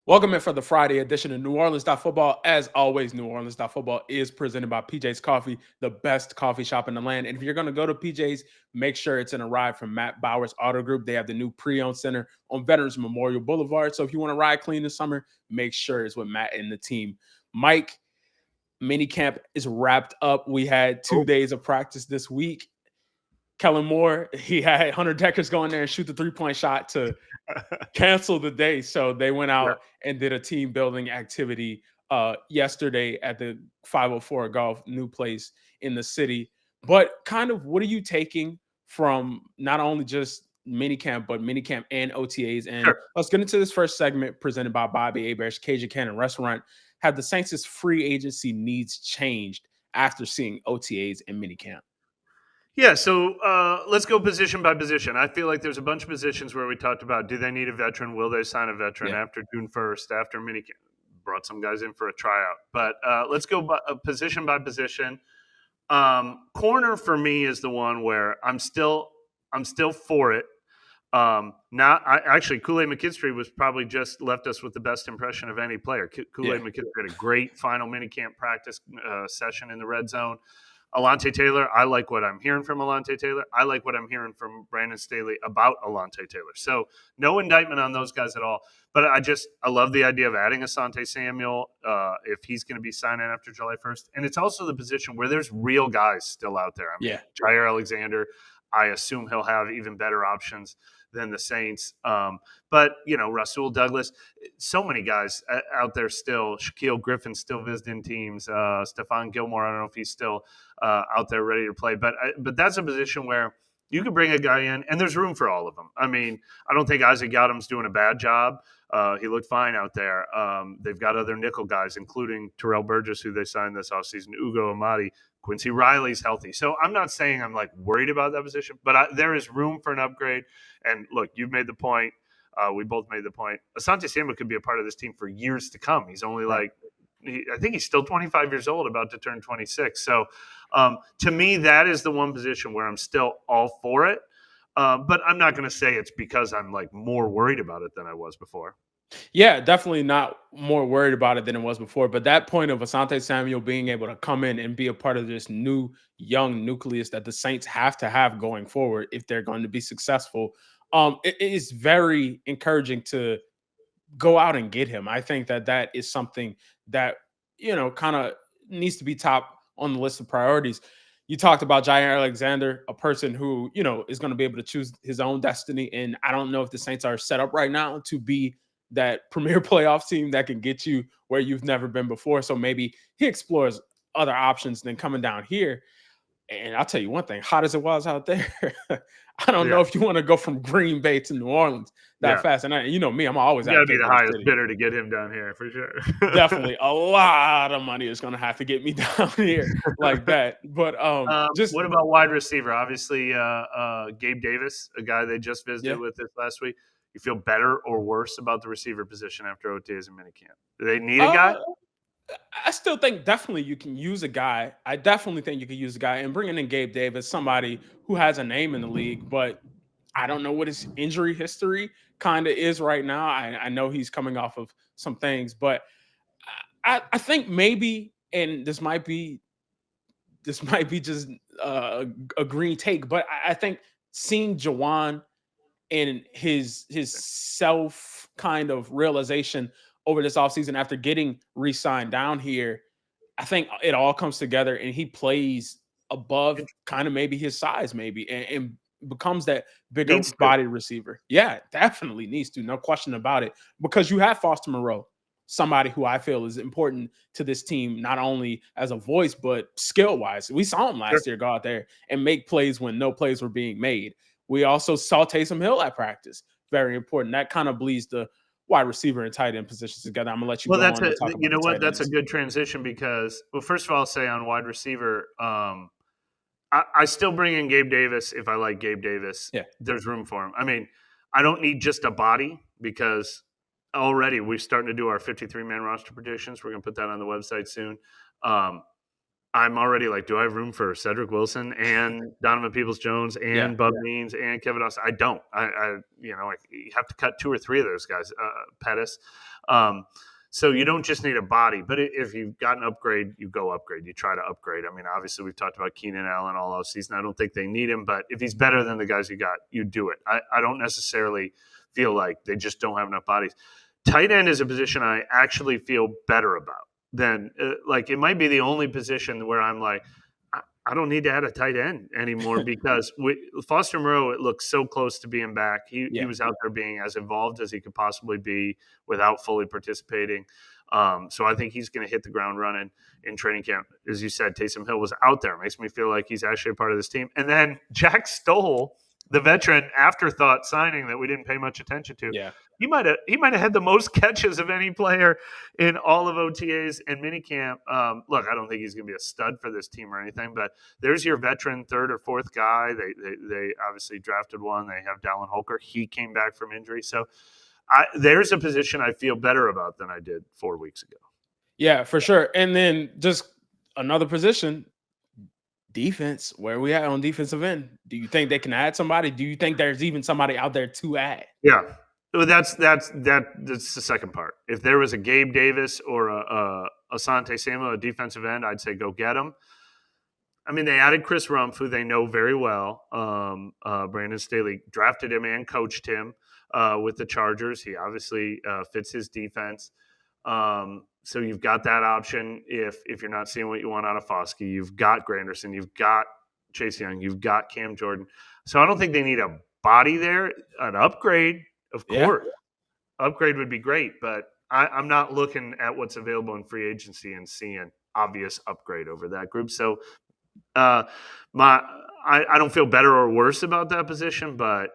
Welcome in for the Friday edition of NewOrleans.Football. As always, NewOrleans.Football is presented by PJ's Coffee, the best coffee shop in the land. And if you're going to go to PJ's, make sure it's in a ride from Matt Bowers Auto Group. They have the new pre-owned center on Veterans Memorial Boulevard. So if you want to ride clean this summer, make sure it's with Matt and the team. Mike, minicamp is wrapped up. We had 2 days of practice this week. Kellen Moore, he had Hunter Deckers go in there and shoot the three-point shot to cancel the day. So they went out and did a team building activity yesterday at the 504 Golf, new place in the city. But kind of what are you taking from not only just minicamp, but minicamp and OTAs? And let's get into this first segment presented by Bobby Hebert's Cajun Cannon Restaurant. Have the Saints' free agency needs changed after seeing OTAs and minicamp? Yeah, so let's go position by position. I feel like there's a bunch of positions where we talked about, do they need a veteran? Will they sign a veteran after June 1st, after minicamp? Brought some guys in for a tryout. But let's go position by position. Corner for me is the one where I'm still for it. Actually, Kool-Aid McKinstry was probably just left us with the best impression of any player. Kool-Aid McKinstry had a great final minicamp practice session in the red zone. Alontae Taylor, I like what I'm hearing from Alontae Taylor. I like what I'm hearing from Brandon Staley about Alontae Taylor. So no indictment on those guys at all. But I love the idea of adding Asante Samuel if he's going to be signing after July 1st. And it's also the position where there's real guys still out there. I mean, Jair Alexander, I assume he'll have even better options than the Saints. But, Rasul Douglas, so many guys out there still. Shaquille Griffin still visiting teams. Stephon Gilmore, I don't know if he's still out there ready to play. But that's a position where you can bring a guy in, and there's room for all of them. I mean, I don't think Isaac Yadam's doing a bad job. He looked fine out there. They've got other nickel guys, including Terrell Burgess, who they signed this offseason, Ugo Amadi, Quincy Riley's healthy. So I'm not saying I'm worried about that position, but there is room for an upgrade. And look, you've made the point. We both made the point. Asante Samuel could be a part of this team for years to come. He's only I think he's still 25 years old, about to turn 26. So to me, that is the one position where I'm still all for it. But I'm not going to say it's because I'm more worried about it than I was before. Yeah, definitely not more worried about it than it was before. But that point of Asante Samuel being able to come in and be a part of this new young nucleus that the Saints have to have going forward if they're going to be successful, it is very encouraging to go out and get him. I think that is something that, kind of needs to be top on the list of priorities. You talked about Jair Alexander, a person who, is going to be able to choose his own destiny. And I don't know if the Saints are set up right now to be that premier playoff team that can get you where you've never been before. So maybe he explores other options than coming down here. And I'll tell you one thing, hot as it was out there, I don't know if you want to go from Green Bay to New Orleans that fast. And me, I'm always got to be the highest bidder to get him down here for sure. Definitely a lot of money is going to have to get me down here like that. But just what about wide receiver? Obviously, Gabe Davis, a guy they just visited with this last week. You feel better or worse about the receiver position after OTAs and minicamp? Do they need a guy? I still think definitely you can use a guy. I definitely think you can use a guy, and bringing in Gabe Davis, somebody who has a name in the league, but I don't know what his injury history kind of is right now. I know he's coming off of some things, but I think maybe, and this might be just a green take, but I think seeing Jawan and his self kind of realization over this offseason after getting re-signed down here, I think it all comes together and he plays above kind of maybe his size maybe and becomes that bigger body receiver. Yeah, definitely needs to. No question about it. Because you have Foster Moreau, somebody who I feel is important to this team, not only as a voice, but skill-wise. We saw him last year go out there and make plays when no plays were being made. We also saw Taysom Hill at practice. Very important. That kind of bleeds the wide receiver and tight end positions together. I'm gonna let you. Well, that's that's a good transition because, well, first of all, I'll say on wide receiver, I still bring in Gabe Davis if I like Gabe Davis. Yeah, there's room for him. I mean, I don't need just a body because already we're starting to do our 53-man roster predictions. We're gonna put that on the website soon. I'm already like, do I have room for Cedric Wilson and Donovan Peoples-Jones Yeah. and Bub Means and Kevin Austin? I don't. You have to cut 2 or 3 of those guys. Pettis. So you don't just need a body, but if you've got an upgrade, you go upgrade. You try to upgrade. I mean, obviously, we've talked about Keenan Allen all offseason. I don't think they need him, but if he's better than the guys you got, you do it. I don't necessarily feel like they just don't have enough bodies. Tight end is a position I actually feel better about. Then like it might be the only position where I'm like, I don't need to add a tight end anymore because Foster Moreau, it looks so close to being back. He was out there being as involved as he could possibly be without fully participating. So I think he's going to hit the ground running in training camp. As you said, Taysom Hill was out there. It makes me feel like he's actually a part of this team. And then Jack Stoll, the veteran afterthought signing that we didn't pay much attention to. Yeah. He might have had the most catches of any player in all of OTAs and minicamp. Look, I don't think he's going to be a stud for this team or anything, but there's your veteran third or fourth guy. They obviously drafted one. They have Dallin Holker. He came back from injury. So there's a position I feel better about than I did 4 weeks ago. Yeah, for sure. And then just another position, defense. Where are we at on defensive end? Do you think they can add somebody? Do you think there's even somebody out there to add? Yeah. Well, that's the second part. If there was a Gabe Davis or a Asante Samuel, a defensive end, I'd say go get him. I mean, they added Chris Rumph, who they know very well. Brandon Staley drafted him and coached him with the Chargers. He obviously fits his defense. So you've got that option if you're not seeing what you want out of Foskey. You've got Granderson. You've got Chase Young. You've got Cam Jordan. So I don't think they need a body there. An upgrade, of course. Yeah. Upgrade would be great, but I'm not looking at what's available in free agency and seeing obvious upgrade over that group. So I don't feel better or worse about that position, but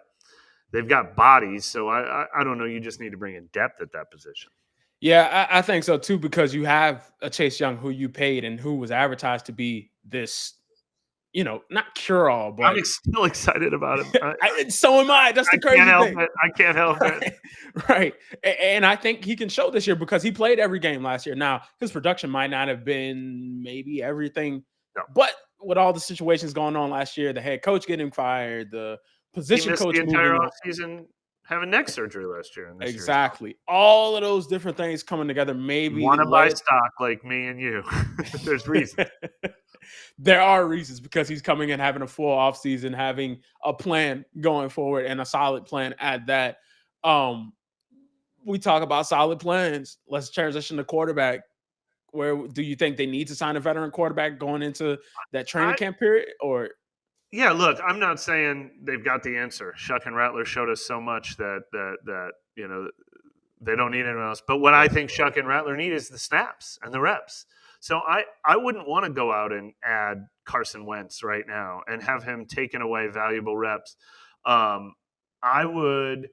they've got bodies. So I don't know. You just need to bring in depth at that position. Yeah, I think so too, because you have a Chase Young who you paid and who was advertised to be this, not cure-all, but I'm still excited about him. So am I. That's the crazy thing. I can't help it. Right. And I think he can show this year because he played every game last year. Now, his production might not have been maybe everything, but with all the situations going on last year, the head coach getting fired, the position coach the entire offseason having neck surgery last year. Exactly. All of those different things coming together. Maybe want to buy stock like me and you. There's reasons. There are reasons because he's coming in having a full offseason, having a plan going forward and a solid plan at that. We talk about solid plans. Let's transition to quarterback. Where do you think they need to sign a veteran quarterback going into that training camp period? Or yeah, look, I'm not saying they've got the answer. Shuck and Rattler showed us so much that they don't need anyone else. But what I think Shuck and Rattler need is the snaps and the reps. So I wouldn't want to go out and add Carson Wentz right now and have him taking away valuable reps. I would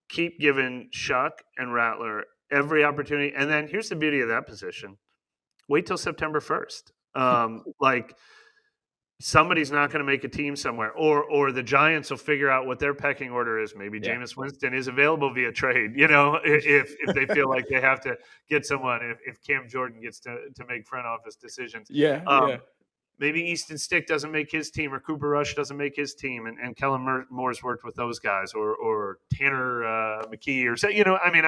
keep giving Shuck and Rattler every opportunity. And then here's the beauty of that position. Wait till September 1st. Like somebody's not going to make a team somewhere, or the Giants will figure out what their pecking order is. Maybe Jameis Winston is available via trade, if they feel like they have to get someone, if Cam Jordan gets to make front office decisions. Maybe Easton Stick doesn't make his team, or Cooper Rush doesn't make his team, and Kellen Moore's worked with those guys, or Tanner McKee, or so, I mean,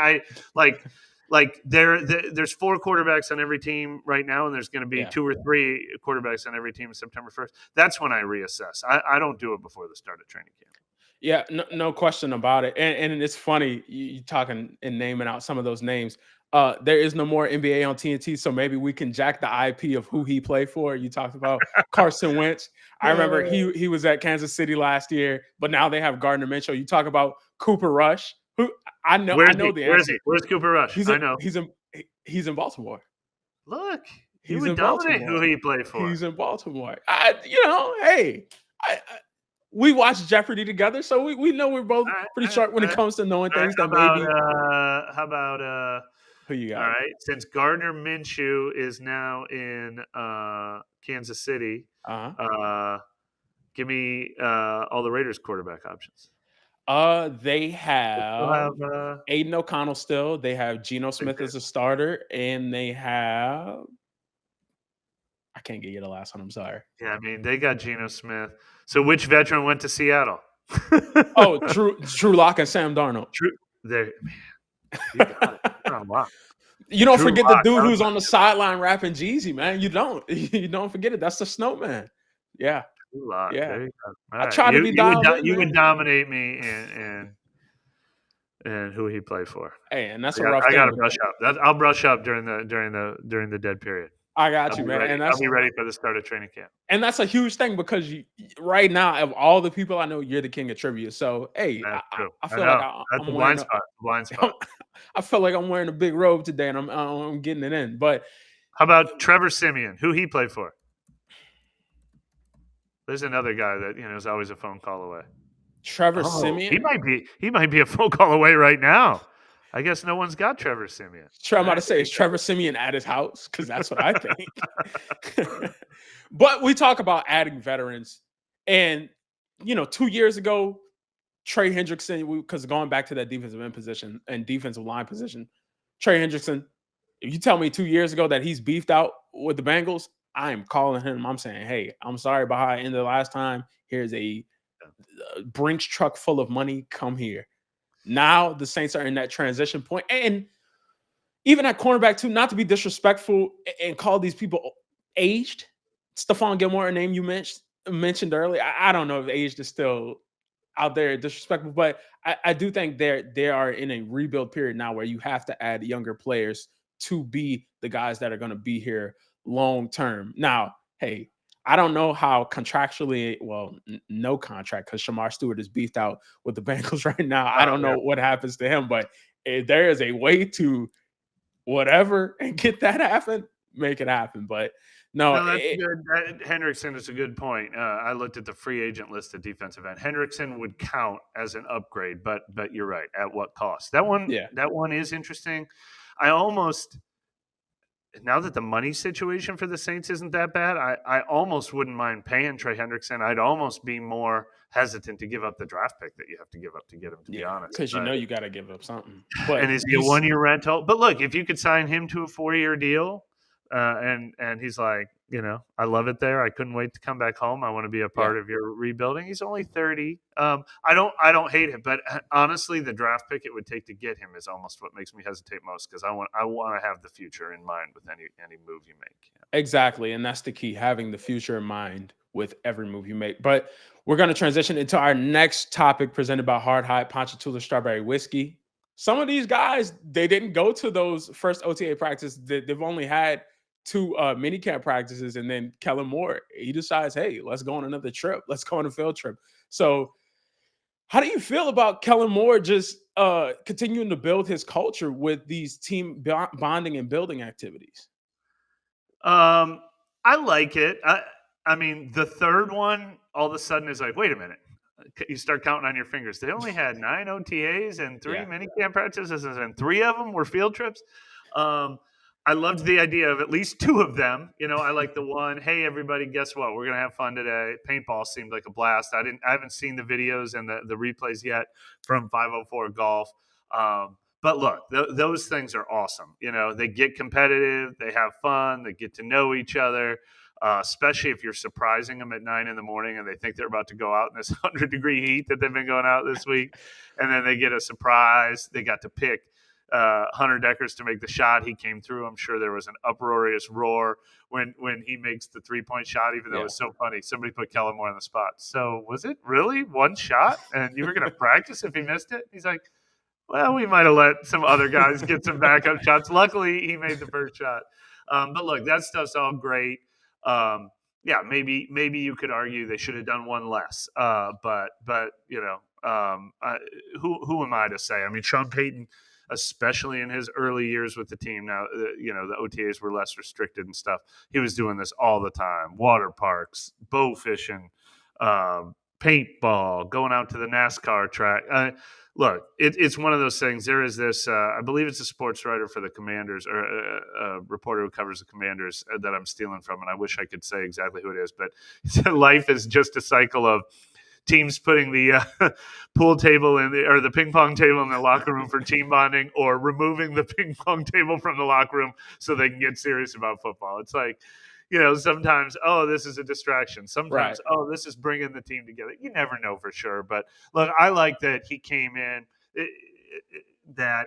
there's 4 quarterbacks on every team right now, and there's going to be 2 or 3 quarterbacks on every team September 1st. That's when I reassess. I don't do it before the start of training camp. Yeah, no question about it. And it's funny you talking and naming out some of those names. There is no more NBA on TNT, so maybe we can jack the IP of who he played for. You talked about Carson Wentz. I remember he was at Kansas City last year, but now they have Gardner Minshew. You talk about Cooper Rush, who I know the answer. Where is he? Where's Cooper Rush? He's in Baltimore. Look, he would dominate who he played for. He's in Baltimore. We watch Jeopardy together, so we know we're both pretty sharp when it comes to knowing things that maybe. How about who you got? All right, since Gardner Minshew is now in Kansas City, give me all the Raiders quarterback options. They have Aiden O'Connell still. They have Geno Smith as a starter, and they have can't get you the last one. I'm sorry. Yeah, I mean, they got Geno Smith. So which veteran went to Seattle? Oh, Drew Lock and Sam Darnold. Drew, man, you got it. You're on lock. You don't Drew forget the Lock, dude who's on the sideline rapping Jeezy, man. You don't. You don't forget it. That's the Snowman. Yeah. Drew Lock. Yeah. There you go. All I right. try to be dialed in, You man. would dominate me in who he played for. Hey, and that's a rough thing. I got to brush up. I'll brush up during the dead period. I got you, man. Ready. And I'll be ready for the start of training camp. And that's a huge thing because right now, of all the people I know, you're the king of trivia. So, hey, I feel like that's a blind spot. Blind spot. I feel like I'm wearing a big robe today, and I'm getting it in. But how about Trevor Siemian? Who he played for? There's another guy that is always a phone call away. Trevor Siemian. He might be a phone call away right now. I guess no one's got Trevor Siemian. I'm about to say, is Trevor Siemian at his house? Because that's what I think. But we talk about adding veterans. And, 2 years ago, Trey Hendrickson, because going back to that defensive end position and defensive line position, Trey Hendrickson, if you tell me 2 years ago that he's beefed out with the Bengals, I'm calling him. I'm saying, hey, I'm sorry about how I ended the last time. Here's a Brinks truck full of money. Come here. Now the Saints are in that transition point. And even at cornerback, too, not to be disrespectful and call these people aged. Stephon Gilmore, a name you mentioned earlier. I don't know if aged is still out there disrespectful, but I do think they are in a rebuild period now where you have to add younger players to be the guys that are going to be here long term. Now, hey, I don't know how contractually, no contract because Shamar Stewart is beefed out with the Bengals right now. I don't know what happens to him, but if there is a way to whatever and get that happen, make it happen. But no, that's good. Hendrickson is a good point. I looked at the free agent list of defensive end. Hendrickson would count as an upgrade, but you're right. At what cost? That one is interesting. I almost, now that the money situation for the Saints isn't that bad, I almost wouldn't mind paying Trey Hendrickson. I'd almost be more hesitant to give up the draft pick that you have to give up to get him, to be honest. Because you got to give up something. And is he a 1-year rental? But look, if you could sign him to a 4-year deal, and he's like, I love it there. I couldn't wait to come back home. I want to be a part of your rebuilding. He's only 30. I don't hate him, but honestly, the draft pick it would take to get him is almost what makes me hesitate most because I want to have the future in mind with any move you make. Exactly, and that's the key: having the future in mind with every move you make. But we're going to transition into our next topic presented by Hard High Ponchatoula Strawberry Whiskey. Some of these guys, they didn't go to those first OTA practices. They've only had 2 minicamp practices, and then Kellen Moore, he decides, hey, let's go on another trip. Let's go on a field trip. So how do you feel about Kellen Moore just continuing to build his culture with these team bonding and building activities? I like it. I mean, the third one all of a sudden is like, wait a minute. You start counting on your fingers. They only had 9 OTAs and 3 minicamp practices, and 3 of them were field trips. I loved the idea of at least 2 of them. I like the one, hey, everybody, guess what? We're going to have fun today. Paintball seemed like a blast. I haven't seen the videos and the replays yet from 504 Golf. But look, those things are awesome. They get competitive. They have fun. They get to know each other, especially if you're surprising them at 9 in the morning and they think they're about to go out in this 100-degree heat that they've been going out this week. And then they get a surprise. They got to pick Hunter Deckers to make the shot. He came through. I'm sure there was an uproarious roar when he makes the 3-point shot, even though it was so funny. Somebody put Kellen Moore on the spot. So was it really one shot? And you were going to practice if he missed it? He's like, well, we might have let some other guys get some backup shots. Luckily, he made the first shot. But look, that stuff's all great. Maybe you could argue they should have done one less. But who am I to say? I mean, Sean Payton, especially in his early years with the team. Now, the OTAs were less restricted and stuff. He was doing this all the time. Water parks, bow fishing, paintball, going out to the NASCAR track. Look, it's one of those things. There is this, I believe it's a sports writer for the Commanders or a reporter who covers the Commanders that I'm stealing from, and I wish I could say exactly who it is, but he said life is just a cycle of teams putting the pool table or the ping pong table in the locker room for team bonding, or removing the ping pong table from the locker room so they can get serious about football. It's like, sometimes, oh, this is a distraction. Right. Sometimes, oh, this is bringing the team together. You never know for sure. But look, I like that he came in. That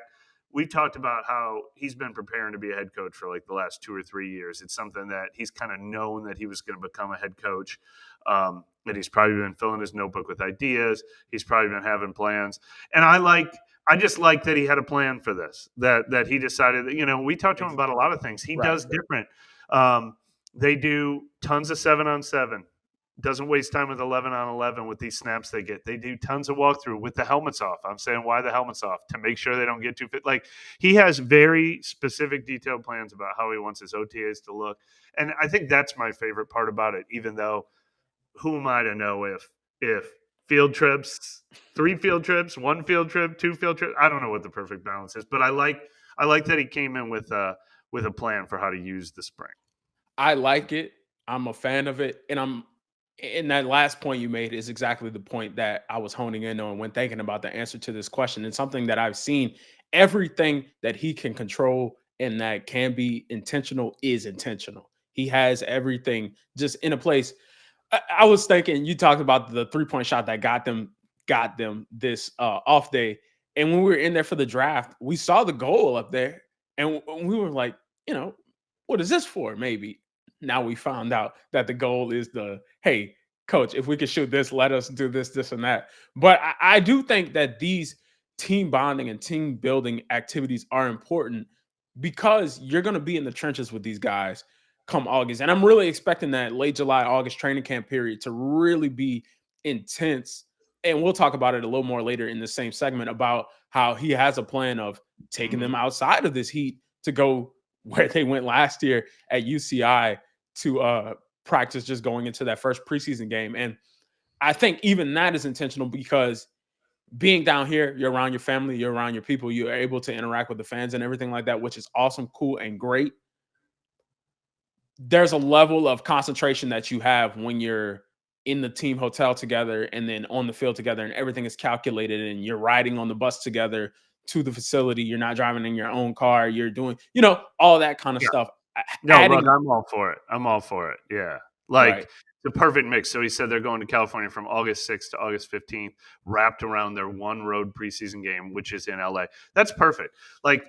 we've talked about how he's been preparing to be a head coach for like the last 2 or 3 years. It's something that he's kind of known that he was going to become a head coach. And he's probably been filling his notebook with ideas. He's probably been having plans. And I just like that he had a plan for this, that he decided that, we talked to him about a lot of things. He Right. does different. They do tons of 7-on-7. Doesn't waste time with 11-on-11 with these snaps they get. They do tons of walkthrough with the helmets off. I'm saying, why the helmets off? To make sure they don't get too fit. Like, he has very specific, detailed plans about how he wants his OTAs to look. And I think that's my favorite part about it, even though who am I to know if field trips, 3 field trips, 1 field trip, 2 field trips, I don't know what the perfect balance is. But I like that he came in with a plan for how to use the spring. I like it. I'm a fan of it. And that last point you made is exactly the point that I was honing in on when thinking about the answer to this question. And something that I've seen, everything that he can control and that can be intentional is intentional. He has everything just in a place. I was thinking, you talked about the 3-point shot that got them this off day. And when we were in there for the draft, we saw the goal up there, and we were like, what is this for? Maybe now we found out that the goal is hey, coach, if we can shoot this, let us do this, this, and that. But I do think that these team bonding and team building activities are important because you're going to be in the trenches with these guys come August. And I'm really expecting that late July, August training camp period to really be intense. And we'll talk about it a little more later in the same segment about how he has a plan of taking them outside of this heat to go where they went last year at UCI to practice just going into that first preseason game. And I think even that is intentional because being down here, you're around your family, you're around your people, you're able to interact with the fans and everything like that, which is awesome, cool, and great. There's a level of concentration that you have when you're in the team hotel together and then on the field together, and everything is calculated, and you're riding on the bus together to the facility. You're not driving in your own car. You're doing, all that kind of stuff. No, look, I'm all for it. Yeah. Right. The perfect mix. So he said they're going to California from August 6th to August 15th, wrapped around their one road preseason game, which is in LA. That's perfect. Like,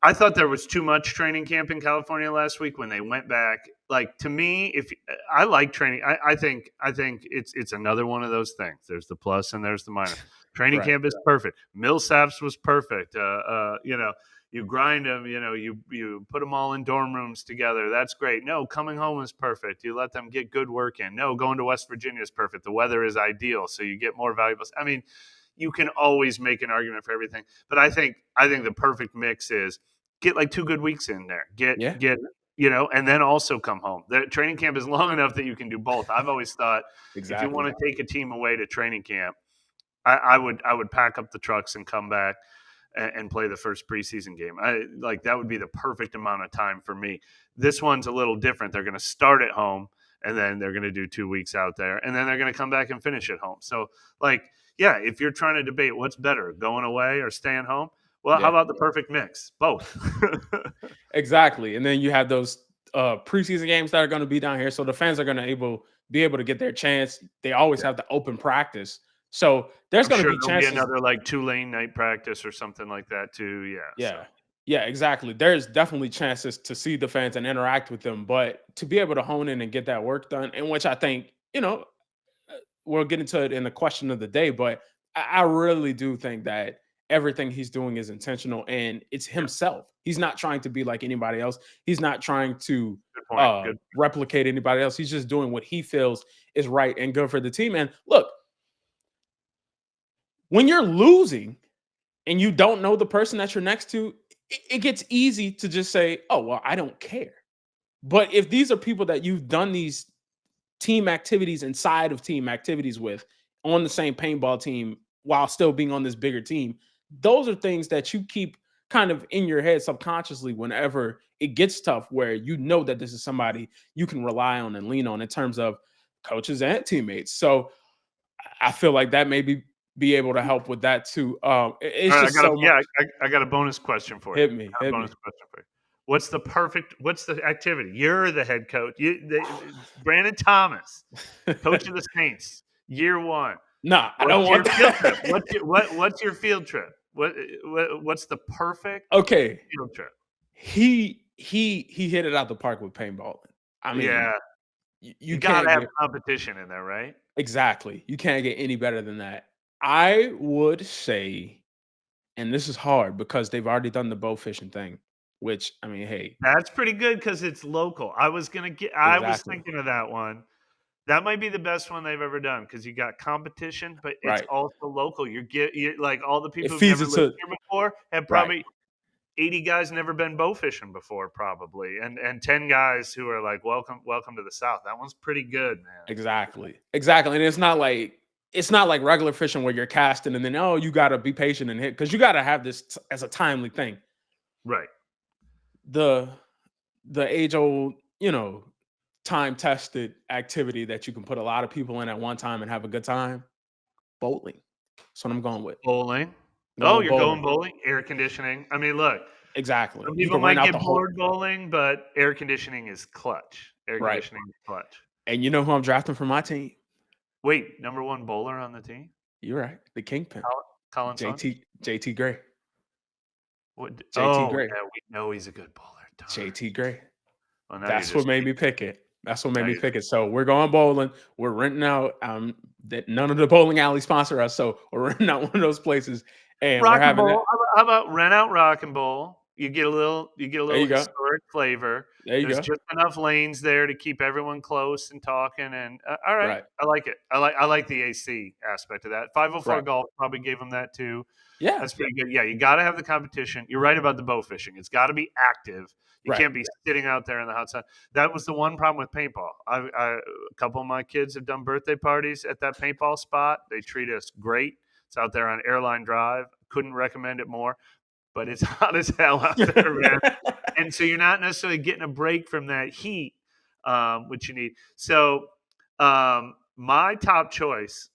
I thought there was too much training camp in California last week when they went back. Like, to me, if I like training, I think it's another one of those things. There's the plus and there's the minus. Training camp is perfect. Millsaps was perfect. You grind them, you put them all in dorm rooms together. That's great. No, coming home is perfect. You let them get good work in. No, going to West Virginia is perfect. The weather is ideal, so you get more valuable. I mean, you can always make an argument for everything, but I think the perfect mix is get like 2 good weeks in there. Get and then also come home. The training camp is long enough that you can do both. I've always thought if you want to take a team away to training camp, I would pack up the trucks and come back and play the first preseason game. That would be the perfect amount of time for me. This one's a little different. They're going to start at home, and then they're going to do 2 weeks out there, and then they're going to come back and finish at home. So, if you're trying to debate what's better, going away or staying home, well, how about the perfect mix? Both. Exactly. And then you have those preseason games that are going to be down here. So the fans are going to be able to get their chance. They always have the open practice. So there's going to be chances. Be another Tulane night practice or something like that too. Yeah. Yeah. Yeah, exactly. There's definitely chances to see the fans and interact with them, but to be able to hone in and get that work done, in which I think, we'll get into it in the question of the day, but I really do think that everything he's doing is intentional and it's himself. He's not trying to be like anybody else. He's not trying to replicate anybody else. He's just doing what he feels is right and good for the team. And look, when you're losing and you don't know the person that you're next to, it gets easy to just say, oh, well, I don't care. But if these are people that you've done these team activities inside of team activities with on the same paintball team while still being on this bigger team, those are things that you keep kind of in your head subconsciously whenever it gets tough, where you know that this is somebody you can rely on and lean on in terms of coaches and teammates. So I feel like that maybe be able to help with that too. I got a bonus question for you. Hit me. What's the activity? You're the head coach. Brandon Thomas, coach of the Saints, year 1. Nah, I don't What's your want field trip? that. What's your field trip? What's the perfect Okay, field trip? he hit it out the park with paintballing. I mean, Yeah, you you got to can't have get competition in there, right? exactly. You can't get any better than that. I would say, and this is hard because they've already done the bow fishing thing, which I mean, hey, That's pretty good because it's local. I was exactly thinking of that one. That might be the best one they've ever done because you got competition, but it's right. also local. You like all the It people who've feeds never lived into here before have right. probably 80 guys never been bow fishing before, probably, and 10 guys who are like, welcome to the South. That one's pretty good, man. Exactly. Exactly. And it's not like regular fishing where you're casting and then you got to be patient and hit because you got to have this as a timely thing. Right. The age old, time tested activity that you can put a lot of people in at one time and have a good time. Bowling. That's what I'm going with. Bowling. I'm going Oh, with you're going bowling. bowling? Air conditioning. I mean, look, Exactly. some You people can rent might out get the whole bored bowling, but air conditioning is clutch. Air right. conditioning is clutch. And you know who I'm drafting for my team? Wait, number 1 bowler on the team? You're right. The kingpin. Colin Son? JT Gray. What? JT Oh, Gray. yeah, we know he's a good bowler. Darn. JT Gray. Well, now you're That's what just made me pick it. That's what made now me you're pick it. So we're going bowling. We're renting out that none of the bowling alley sponsor us. So we're renting out one of those places and we're Rock and having that. Bowl. How about rent out Rock and Bowl? You get a There little you go. historic flavor. There you There's go. just enough lanes there to keep everyone close and talking. And all right, Right. I like it. I like the AC aspect of that. 504 Right. Golf probably gave them that too. Yeah. That's pretty good. Yeah, you got to have the competition. You're right about the bow fishing. It's got to be active. You Right. can't be sitting out there in the hot sun. That was the one problem with paintball. A couple of my kids have done birthday parties at that paintball spot. They treat us great. It's out there on Airline Drive. Couldn't recommend it more. But it's hot as hell out there, man. And so you're not necessarily getting a break from that heat, which you need. So my top choice,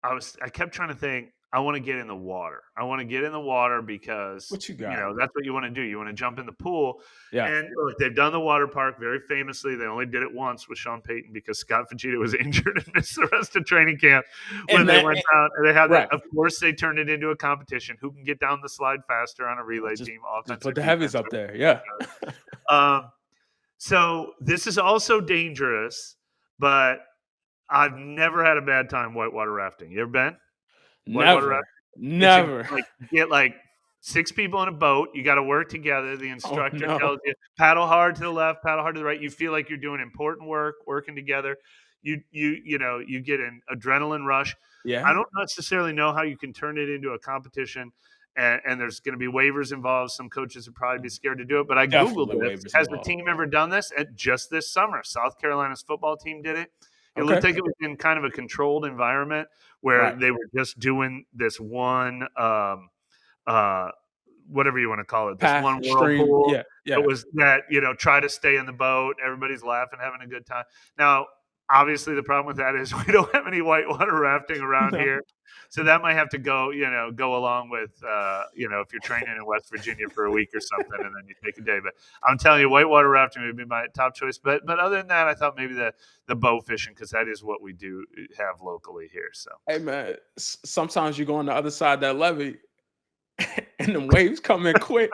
I kept trying to think. I want to get in the water. I want to get in the water because What you got? that's what you want to do. You want to jump in the pool. Yeah. And look, they've done the water park very famously. They only did it once with Sean Payton because Scott Fajita was injured and missed the rest of training camp when And they that went down. And they had right. that. Of course, they turned it into a competition. Who can get down the slide faster on a relay Just, team? just Offense or put the heavies defense? up there. Yeah. So this is also dangerous, but I've never had a bad time whitewater rafting. You ever been? Whitewater Never. rafting? It's Never. you get like 6 people in a boat. You got to work together. The Oh instructor no. tells you paddle hard to the left, paddle hard to the right. You feel like you're doing important work, working together. You get an adrenaline rush. I Yeah. don't necessarily know how you can turn it into a competition. And there's going to be waivers involved. Some coaches would probably be scared to do it. But I Googled Definitely this. waivers Has the involved. team ever done this? Just this summer, South Carolina's football team did it. It Okay. looked like it was in kind of a controlled environment where Right. they were just doing this one, whatever you want to call it, this Path, one stream. whirlpool. Yeah. It Yeah. was that, try to stay in the boat. Everybody's laughing, having a good time. Now, obviously, the problem with that is we don't have any whitewater rafting around No. here. So that might have to go along with, if you're training in West Virginia for a week or something, and then you take a day. But I'm telling you, whitewater rafting would be my top choice. But other than that, I thought maybe the bow fishing, because that is what we do have locally here. So Hey man, sometimes you go on the other side of that levee and the waves come in quick.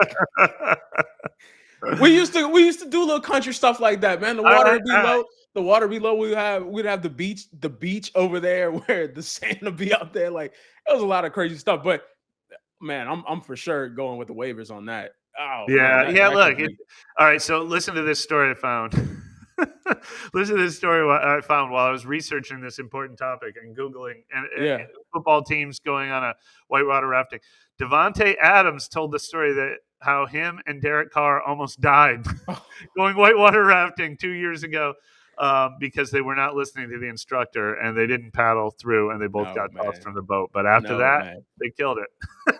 We used to do little country stuff like that, man. The water would be low. The water be low. We'd have the beach over there where the sand would be up there. Like it was a lot of crazy stuff. But man, I'm for sure going with the waivers on that. Oh man, Yeah. that could Look, be all right. So listen to this story I found. Listen to this story I found while I was researching this important topic and Googling and yeah. football teams going on a whitewater rafting. Devontae Adams told the story that how him and Derek Carr almost died going whitewater rafting 2 years ago because they were not listening to the instructor and they didn't paddle through and they both No got tossed man. from the boat. But after No that, man. they killed it.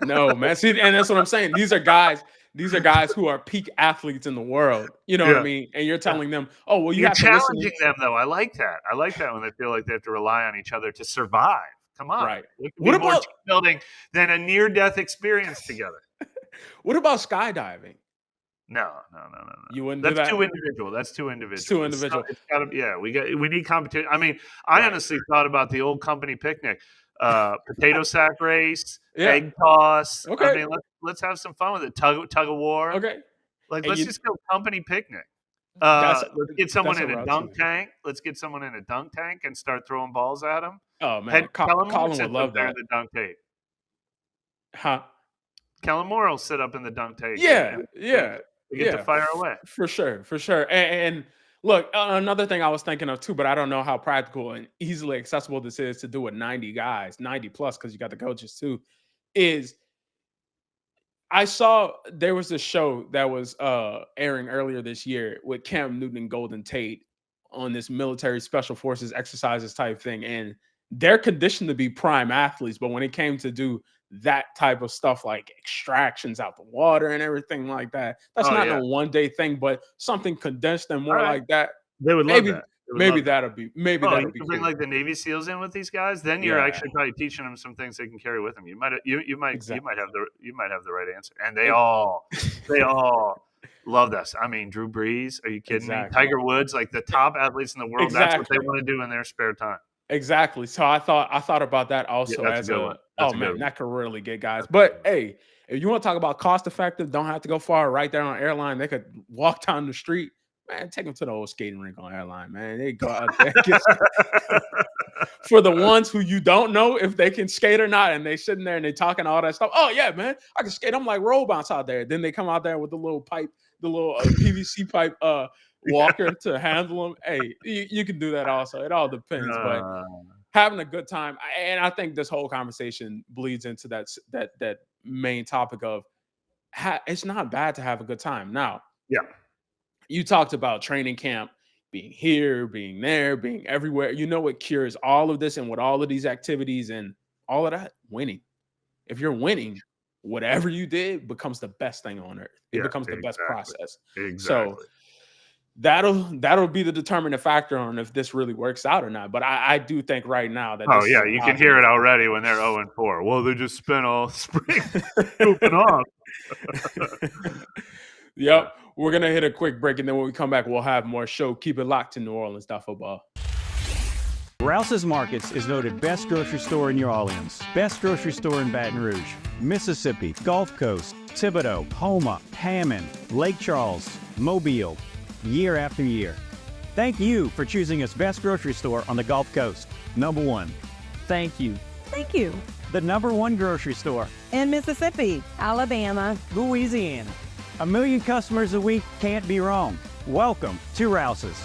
No man. See, and that's what I'm saying. These are guys. These are guys who are peak athletes in the world. You know what I Yeah. mean? And you're telling them, oh well, you You're have to listen. challenging them, though. I like that. I like that when they feel like they have to rely on each other to survive. Come on. Right. It can What be more about team building than a near-death experience together. what about skydiving? No. You wouldn't do That's that? too individual. That's too It's too individual. individual. It's gotta yeah, we need competition. I mean, I Right. honestly thought about the old company picnic, potato sack race, Yeah. egg toss. I Okay. mean, let's have some fun with it. Tug of war. Okay. Like, And let's you just go company picnic. that's Let's get someone that's a in a route dunk too. tank. Let's get someone in a dunk tank and start throwing balls at them. Oh Head man, Kellen Moore Colin would sits up love there in that. the dunk tank. Huh? Kellen Moore will sit up in the dunk tank Yeah, and yeah, we get to yeah, fire away. for sure, for sure. And look, another thing I was thinking of too, but I don't know how practical and easily accessible this is to do with 90 guys, 90 plus, because you got the coaches too. Is I saw there was a show that was airing earlier this year with Cam Newton and Golden Tate on this military special forces exercises type thing, and they're conditioned to be prime athletes, but when it came to do that type of stuff like extractions out the water and everything like that, that's Oh, not yeah. no one day thing, but something condensed and more Alright. like that. They would love Maybe that. They would love that. maybe Oh, that'll you be can bring, cool. like, the Navy SEALs in with these guys, then you're Yeah, actually probably teaching them some things they can carry with them. You exactly. might have the right answer, and they all love this. I mean, Drew Brees, are you kidding me? Exactly. Tiger Woods, like, the top athletes in the world, that's what they Exactly. wanna do in their spare time. Exactly. So I thought about that Yeah, also that's a as good one. a That's oh a good man, one. that could really get guys. That's a good But one. hey, if you want to talk about cost effective, don't have to go far. Right there on airline, they could walk down the street. Man, take them to the old skating rink on airline. Man, they go out there. For the ones who you don't know if they can skate or not, and they sitting there and they talking all that stuff. Oh yeah, man, I can skate. I'm like roll bounce out there. Then they come out there with the little pipe, the little PVC pipe walker to handle them. Hey, you can do that also. It all depends, but Uh, having a good time. And I think this whole conversation bleeds into that main topic of it's not bad to have a good time. Now, yeah. you talked about training camp being here, being there, being everywhere. You know what cures all of this and with all of these activities and all of that? Winning. If you're winning, whatever you did becomes the best thing on earth. It Yeah, becomes the best exactly. process. So Exactly. that'll be the determining factor on if this really works out or not. But I do think right now that Oh, this is yeah, a you can hear positive. it already when they're 0-4. Well, they just spent all spring goofing off. Yeah. Yep. We're gonna hit a quick break, and then when we come back, we'll have more show. Keep it locked to NewOrleans.Football. Rouse's Markets is voted best grocery store in New Orleans, best grocery store in Baton Rouge, Mississippi, Gulf Coast, Thibodaux, Houma, Hammond, Lake Charles, Mobile, year after year. Thank you for choosing us best grocery store on the Gulf Coast. Number one. Thank you. Thank you. The number one grocery store. In Mississippi, Alabama, Louisiana. 1 million customers a week can't be wrong. Welcome to Rouse's.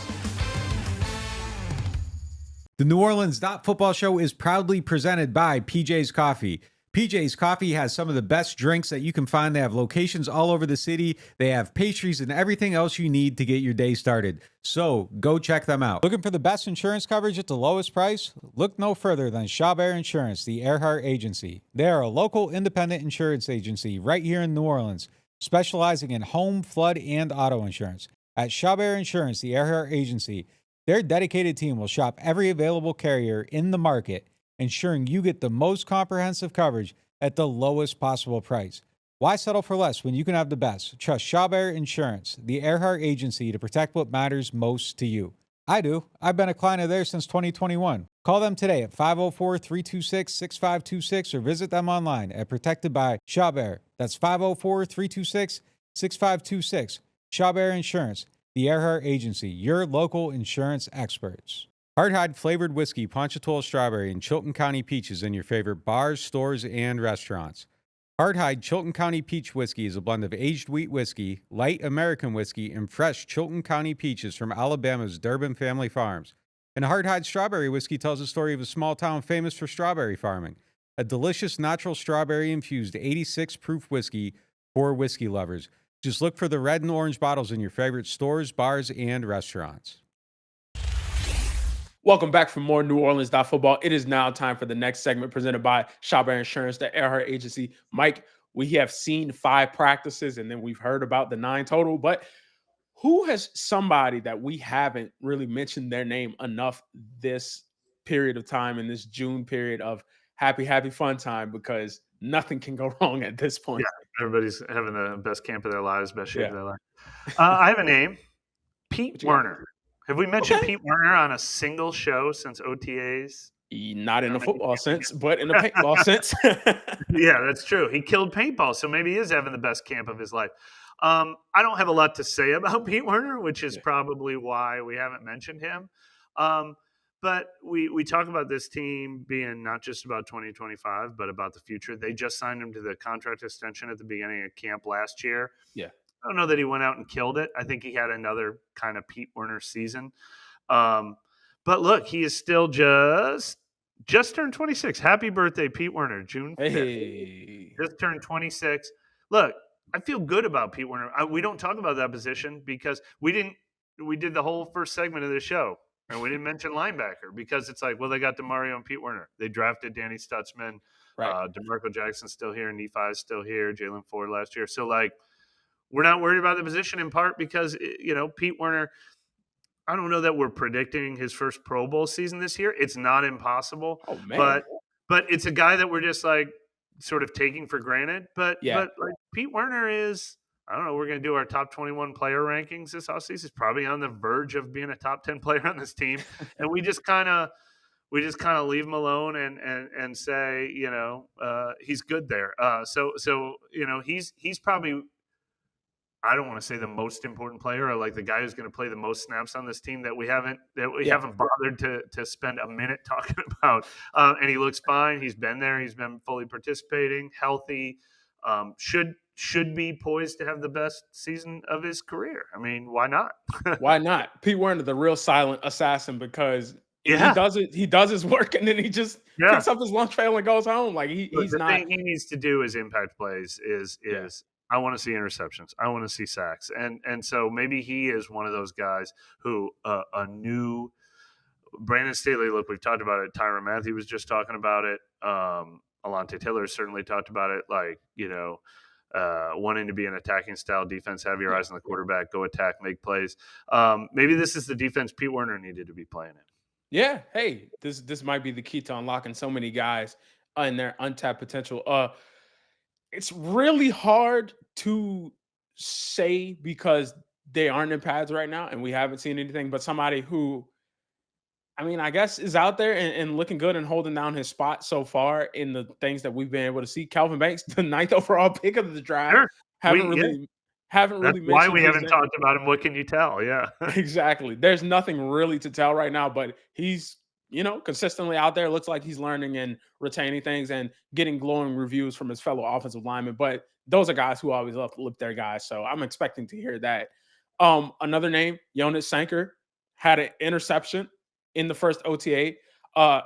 The NewOrleans.Football show is proudly presented by PJ's Coffee. PJ's Coffee has some of the best drinks that you can find. They have locations all over the city. They have pastries and everything else you need to get your day started. So go check them out. Looking for the best insurance coverage at the lowest price? Look no further than Chabert Insurance, the Earhart Agency. They are a local independent insurance agency right here in New Orleans, specializing in home, flood, and auto insurance. At Chabert Insurance, the Earhart Agency, their dedicated team will shop every available carrier in the market, ensuring you get the most comprehensive coverage at the lowest possible price. Why settle for less when you can have the best? Trust Chabert Insurance, the Earhart Agency, to protect what matters most to you. I do. I've been a client of theirs since 2021. Call them today at 504-326-6526 or visit them online at Protected by Chabert. That's 504-326-6526. Chabert Insurance, the Earhart Agency, your local insurance experts. Hardhide flavored whiskey, Ponchatoula strawberry, and Chilton County peaches in your favorite bars, stores, and restaurants. Hardhide Chilton County Peach Whiskey is a blend of aged wheat whiskey, light American whiskey, and fresh Chilton County peaches from Alabama's Durbin Family Farms. And Hardhide Strawberry Whiskey tells the story of a small town famous for strawberry farming. A delicious natural strawberry-infused 86 proof whiskey for whiskey lovers. Just look for the red and orange bottles in your favorite stores, bars, and restaurants. Welcome back for more New Orleans.Football. It is now time for the next segment presented by Chabert Insurance, the Earhart Agency. Mike, we have seen 5 practices and then we've heard about the 9 total, but who has somebody that we haven't really mentioned their name enough this period of time in this June period of happy, happy fun time? Because nothing can go wrong at this point. Yeah, everybody's having the best camp of their lives, best shape Yeah. of their life. I have a name, Pete What you got? Werner. Have we mentioned Okay. Pete Werner on a single show since OTAs? Not in a football sense, but in a paintball sense. Yeah, that's true. He killed paintball, so maybe he is having the best camp of his life. I don't have a lot to say about Pete Werner, which is probably why we haven't mentioned him. But we talk about this team being not just about 2025, but about the future. They just signed him to the contract extension at the beginning of camp last year. Yeah. I don't know that he went out and killed it. I think he had another kind of Pete Werner season. But look, he is still just turned 26. Happy birthday, Pete Werner, June 5th. Hey. Just turned 26. Look, I feel good about Pete Werner. We don't talk about that position because we did the whole first segment of the show, and we didn't mention linebacker because it's like, well, they got DeMario and Pete Werner. They drafted Danny Stutzman. Right. DeMarco Jackson's still here. Nephi's still here. Jalen Ford last year. So, like, we're not worried about the position in part because, Pete Werner, I don't know that we're predicting his first Pro Bowl season this year. It's not impossible. Oh, man. But it's a guy that we're just like sort of taking for granted. But like Pete Werner is, I don't know, we're going to do our top 21 player rankings this offseason. He's probably on the verge of being a top 10 player on this team. And we just kind of leave him alone and say, he's good there. So he's probably, I don't want to say the most important player or like the guy who's going to play the most snaps on this team that we haven't bothered to spend a minute talking about. And he looks fine. He's been there. He's been fully participating, healthy, should be poised to have the best season of his career. I mean, why not? Why not? Pete Werner, the real silent assassin, because he does his work and then he just picks up his lunch pail and goes home. Like he's the not. Thing he needs to do is impact plays. I want to see interceptions. I want to see sacks. And so maybe he is one of those guys who a new Brandon Staley, look, we've talked about it. Tyrann Mathieu was just talking about it. Alontae Taylor certainly talked about it. Like, wanting to be an attacking style defense, have your eyes on the quarterback, go attack, make plays. Maybe this is the defense Pete Werner needed to be playing in. Yeah. Hey, this might be the key to unlocking so many guys in their untapped potential. It's really hard to say because they aren't in pads right now and we haven't seen anything, but somebody who, I mean, I guess is out there and looking good and holding down his spot so far in the things that we've been able to see. Kelvin Banks, the 9th overall pick of the draft. Sure. Haven't really mentioned why we haven't talked about him. What can you tell? Yeah. Exactly. There's nothing really to tell right now, but he's, consistently out there. Looks like he's learning and retaining things and getting glowing reviews from his fellow offensive linemen. But those are guys who always lift their guys. So I'm expecting to hear that. Another name, Jonas Sanker, had an interception in the first OTA,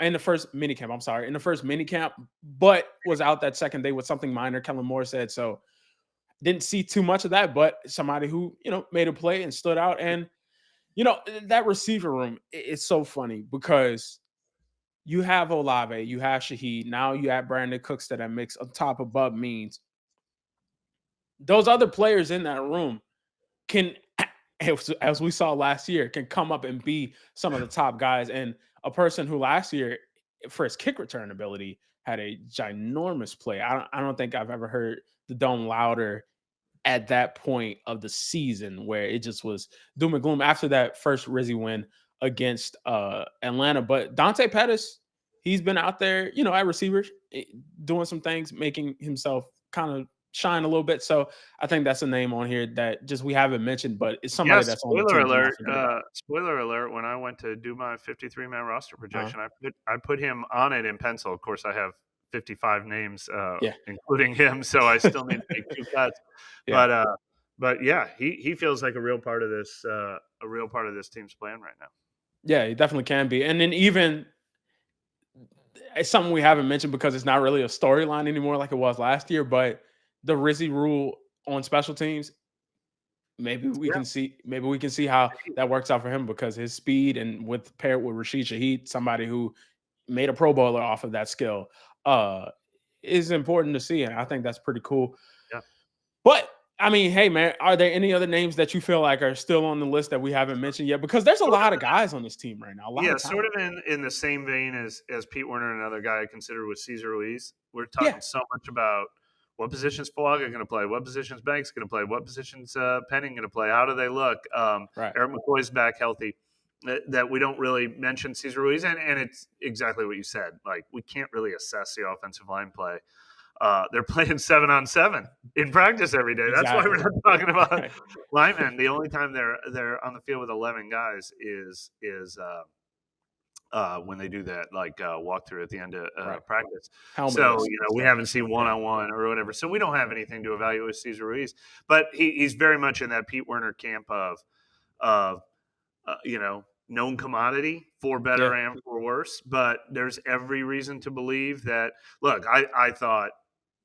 in the first minicamp, but was out that second day with something minor, Kellen Moore said. So didn't see too much of that, but somebody who, made a play and stood out. And that receiver room, it's so funny because you have Olave, you have Shaheed, now you have Brandon Cooks that mix on top of Bub Means. Those other players in that room can, as we saw last year, can come up and be some of the top guys. And a person who last year, for his kick return ability, had a ginormous play. I don't think I've ever heard the dome louder at that point of the season where it just was doom and gloom after that first Rizzy win against Atlanta. But Dante Pettis, he's been out there, at receivers, doing some things, making himself kind of shine a little bit. So I think that's a name on here that just we haven't mentioned, but it's somebody that's on the team. Spoiler alert, when I went to do my 53-man roster projection, I put him on it in pencil. Of course, I have 55 names, including him, so I still need to make 2 cuts. Yeah. But yeah, he feels like a real part of this team's plan right now. Yeah, he definitely can be. And then even it's something we haven't mentioned because it's not really a storyline anymore like it was last year, but the Rizzy rule on special teams, maybe we can see how that works out for him because his speed and paired with Rashid Shaheed, somebody who made a Pro Bowler off of that skill, is important to see. And I think that's pretty cool. Yeah. But I mean, hey man, are there any other names that you feel like are still on the list that we haven't mentioned yet? Because there's a lot of guys on this team right now. A lot Yeah, of sort talent. of in the same vein as Pete Werner, another guy I consider was Cesar Ruiz. We're Yeah, talking so much about what positions Falaga going to play, what positions Banks going to play, what positions Penning going to play, how do they look? right. Eric McCoy's back healthy. That we don't really mention Cesar Ruiz, and it's exactly what you said. Like, we can't really assess the offensive line play. They're playing 7-on-7 in practice every day. That's why we're Exactly. not talking about Right. linemen. The only time they're on the field with 11 guys is when they do that walkthrough at the end of Right. practice. So Helmetless we stuff. haven't seen one-on-one or whatever. So we don't have anything to evaluate with Cesar Ruiz, but he's very much in that Pete Werner camp of known commodity for Yeah. better and for worse. But there's every reason to believe that. Look, I thought,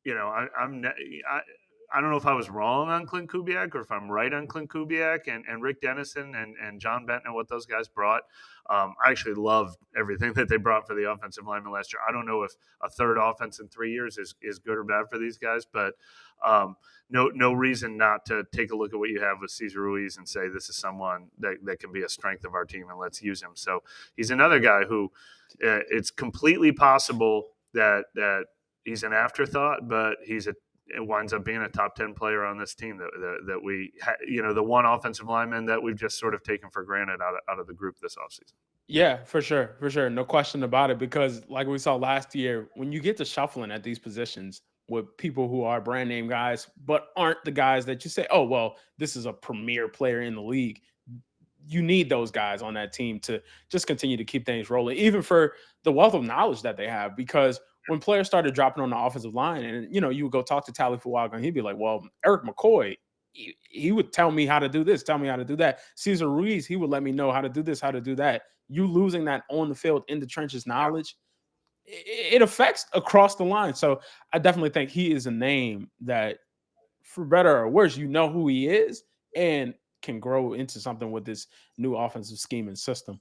I don't know if I was wrong on Clint Kubiak or if I'm right on Clint Kubiak and Rick Dennison and John Benton and what those guys brought. I actually loved everything that they brought for the offensive lineman last year. I don't know if a third offense in 3 years is good or bad for these guys, but no reason not to take a look at what you have with Cesar Ruiz and say this is someone that can be a strength of our team and let's use him. So he's another guy who it's completely possible that he's an afterthought, but it winds up being a top 10 player on this team that we, the one offensive lineman that we've just sort of taken for granted out of the group this offseason. Yeah, for sure. For sure. No question about it. Because like we saw last year, when you get to shuffling at these positions with people who are brand name guys, but aren't the guys that you say, oh, well, this is a premier player in the league. You need those guys on that team to just continue to keep things rolling, even for the wealth of knowledge that they have. Because when players started dropping on the offensive line, and you would go talk to Tally Fuaga, and he'd be like, "Well, Eric McCoy, he would tell me how to do this, tell me how to do that. Cesar Ruiz, he would let me know how to do this, how to do that." You losing that on the field, in the trenches knowledge, it affects across the line. So I definitely think he is a name that, for better or worse, you know who he is and can grow into something with this new offensive scheme and system.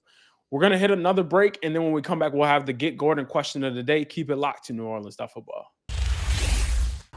We're going to hit another break, and then when we come back, we'll have the Get Gordon question of the day. Keep it locked to NewOrleans.Football.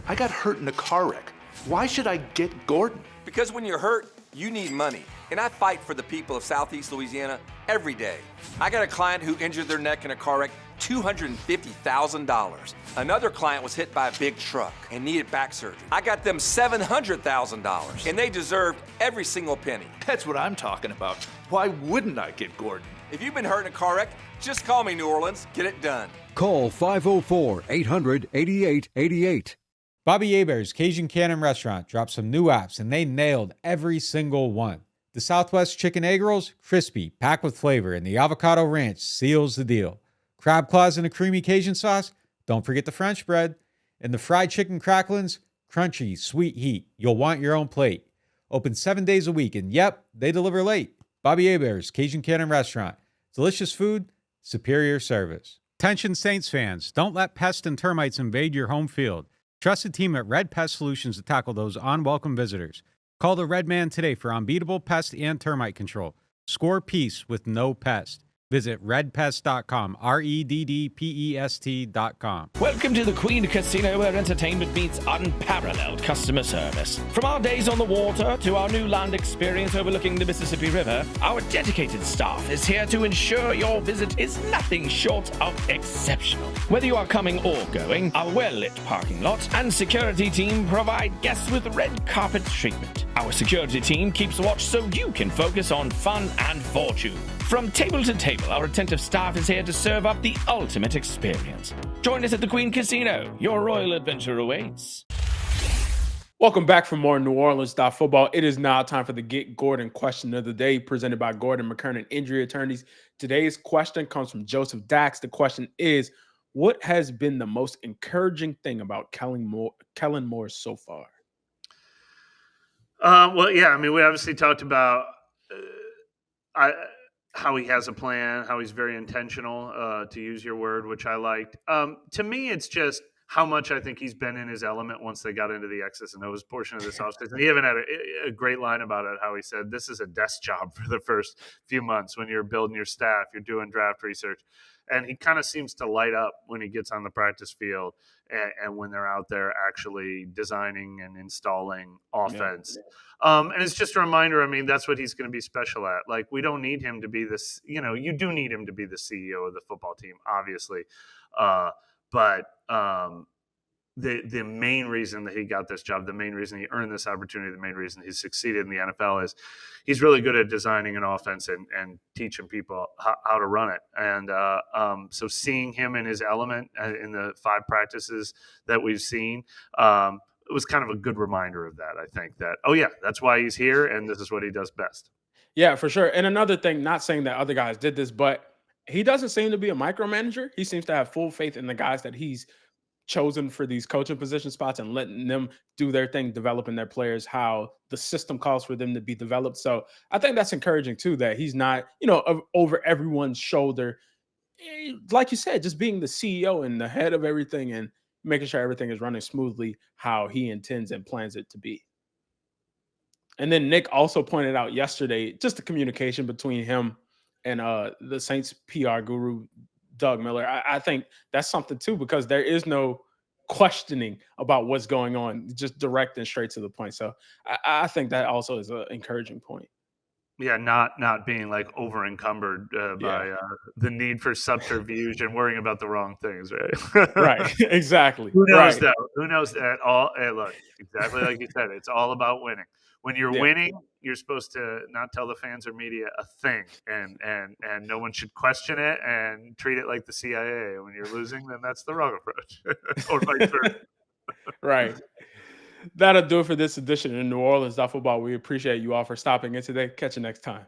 I got hurt in a car wreck. Why should I get Gordon? Because when you're hurt, you need money. And I fight for the people of Southeast Louisiana every day. I got a client who injured their neck in a car wreck, $250,000. Another client was hit by a big truck and needed back surgery. I got them $700,000, and they deserved every single penny. That's what I'm talking about. Why wouldn't I get Gordon? If you've been hurt in a car wreck, just call me, New Orleans. Get it done. Call 504-800-8888. Bobby Hebert's Cajun Cannon Restaurant dropped some new apps, and they nailed every single one. The Southwest Chicken Egg Rolls, crispy, packed with flavor, and the Avocado Ranch seals the deal. Crab claws in a creamy Cajun sauce? Don't forget the French bread. And the fried chicken cracklings? Crunchy, sweet heat. You'll want your own plate. Open 7 days a week, and yep, they deliver late. Bobby Hebert's Cajun Cannon Restaurant. Delicious food, superior service. Attention Saints fans, don't let pests and termites invade your home field. Trust the team at Red Pest Solutions to tackle those unwelcome visitors. Call the Red Man today for unbeatable pest and termite control. Score peace with no pest. Visit redpest.com, REDDPEST.com. Welcome to the Queen Casino, where entertainment meets unparalleled customer service. From our days on the water to our new land experience overlooking the Mississippi River, our dedicated staff is here to ensure your visit is nothing short of exceptional. Whether you are coming or going, our well-lit parking lot and security team provide guests with red carpet treatment. Our security team keeps watch so you can focus on fun and fortune. From table to table, our attentive staff is here to serve up the ultimate experience. Join us at the Queen Casino. Your royal adventure awaits. Welcome back for more NewOrleans.Football. It is now time for the Get Gordon question of the day, presented by Gordon McKernan Injury Attorneys. Today's question comes from Joseph Dax. The question is, what has been the most encouraging thing about Kellen Moore so far? Well, yeah, I mean, we obviously talked about how he has a plan, how he's very intentional, to use your word, which I liked. To me, it's just how much I think he's been in his element once they got into the X's and O's portion of this offseason. He even had a great line about it, how he said, this is a desk job for the first few months when you're building your staff, you're doing draft research. and he kind of seems to light up when he gets on the practice field and when they're out there actually designing and installing offense. And it's just a reminder. I mean, that's what he's going to be special at. Like, we don't need him to be this. You do need him to be the CEO of the football team, obviously, but. The main reason that he got this job, the main reason he earned this opportunity, the main reason he succeeded in the NFL is he's really good at designing an offense and teaching people how to run it. And so seeing him in his element in the 5 practices that we've seen, it was kind of a good reminder of that. I think that, that's why he's here, and this is what he does best. Yeah, for sure. And another thing, not saying that other guys did this, but he doesn't seem to be a micromanager. He seems to have full faith in the guys that he's chosen for these coaching position spots and letting them do their thing, developing their players how the system calls for them to be developed. So I think that's encouraging too, that he's not, over everyone's shoulder. Like you said, just being the CEO and the head of everything and making sure everything is running smoothly how he intends and plans it to be. And then Nick also pointed out yesterday, just the communication between him and the Saints PR guru, Doug Miller. I think that's something too, because there is no questioning about what's going on, just direct and straight to the point. So I think that also is an encouraging point. Yeah, not being like over encumbered by the need for subterfuge and worrying about the wrong things, right? Right, exactly. Who knows that? Who knows that? Hey, look, exactly like you said, it's all about winning. When you're winning, you're supposed to not tell the fans or media a thing, and no one should question it and treat it like the CIA. When you're losing, then that's the wrong approach, or vice versa. Right. That'll do it for this edition of NewOrleans.Football. We appreciate you all for stopping in today. Catch you next time.